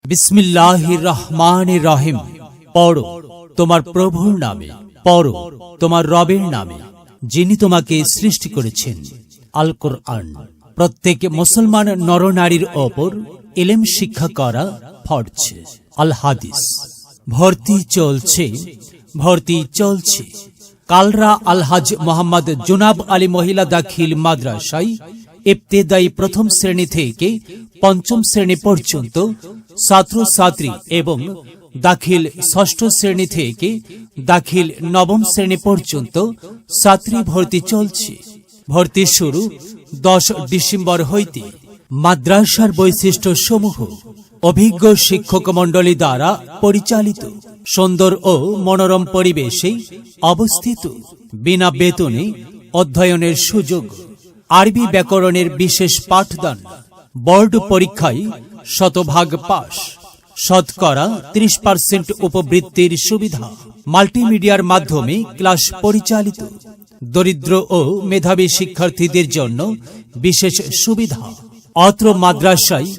বিসমিল্লাহির রহমানির রহিম। পড়ো তোমার প্রভুর নামে, পড়ো তোমার রবের নামে, যিনি তোমাকে সৃষ্টি করেছেন। আল কোরআন। প্রত্যেক মুসলমান নরনারীর ওপর ইলম শিক্ষা করা ফরজ। আল হাদিস। ভর্তি চলছে। কালরা আলহাজ মোহাম্মদ জুনাব আলী মহিলা দাখিল মাদ্রাসায় ইবতেদায়ী প্রথম শ্রেণী থেকে পঞ্চম শ্রেণী পর্যন্ত ছাত্রছাত্রী এবং দাখিল ষষ্ঠ শ্রেণী থেকে দাখিল নবম শ্রেণী পর্যন্ত ছাত্রী ভর্তি চলছে। ভর্তি শুরু 10 ডিসেম্বর হইতে। মাদ্রাসার বৈশিষ্ট্য সমূহ: অভিজ্ঞ শিক্ষক মণ্ডলী দ্বারা পরিচালিত, সুন্দর ও মনোরম পরিবেশে অবস্থিত, বিনা বেতনে অধ্যয়নের সুযোগ, আরবি ব্যাকরণের বিশেষ পাঠদান, বোর্ড পরীক্ষায় শতভাগ পাস, শতকরা 30% উপবৃত্তির সুবিধা, মাল্টিমিডিয়ার মাধ্যমে ক্লাস পরিচালিত, দরিদ্র ও মেধাবী শিক্ষার্থীদের জন্য বিশেষ সুবিধা। অত্র মাদ্রাসায়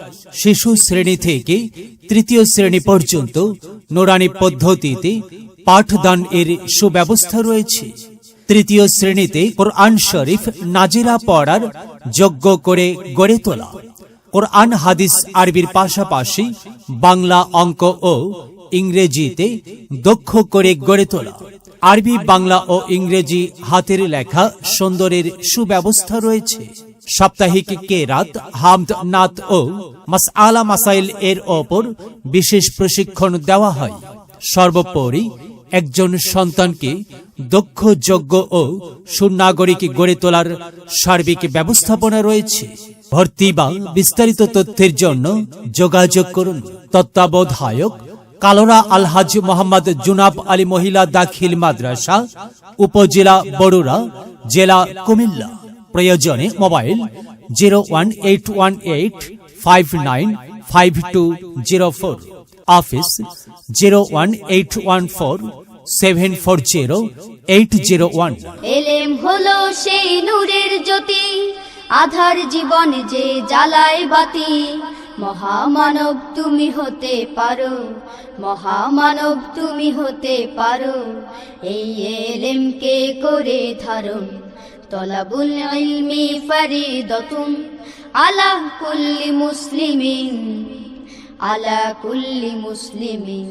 শিশু শ্রেণী থেকে তৃতীয় শ্রেণী পর্যন্ত নুরানি পদ্ধতিতে পাঠদান এর সুব্যবস্থা রয়েছে। তৃতীয় শ্রেণীতে কোরআন শরীফ নাজিরা পড়ার যোগ্য করে গড়ে তোলা, কোরআন হাদিস আরবির পাশাপাশি বাংলা, অঙ্ক ও ইংরেজিতে দক্ষ করে গড়ে তোলা, আরবি, বাংলা ও ইংরেজি হাতের লেখা সুন্দরের সুব্যবস্থা রয়েছে। সাপ্তাহিক কেরাত, হামদ, নাত ও মাসআলা মাসাইল এর ওপর বিশেষ প্রশিক্ষণ দেওয়া হয়। সর্বোপরি একজন সন্তানকে দক্ষ, যোগ্য ও সুনাগরিক গড়ে তোলার সার্বিক ব্যবস্থাপনা রয়েছে। ভর্তি বা বিস্তারিত তথ্যের জন্য যোগাযোগ করুন। তত্ত্বাবধায়ক কালরা আলহাজ মোহাম্মদ জুনাব আলী মহিলা দাখিল মাদ্রাসা, উপজেলা বরুড়া, জেলা কুমিল্লা। প্রয়োজনে মোবাইল 01818595204, অফিস 01814740801। এলেম হলো সেই নূরের জ্যোতি, আধার জীবন যে জ্বালায় বাতি। মহামানব তুমি হতে পারো, মহামানব তুমি হতে পারো। এই এলেমকে করে ধারণ, তলাবুল ইলমি ফরিদাতুন আলা কুল্লি মুসলিমিন, আলা কুল্লি মুসলিমিন।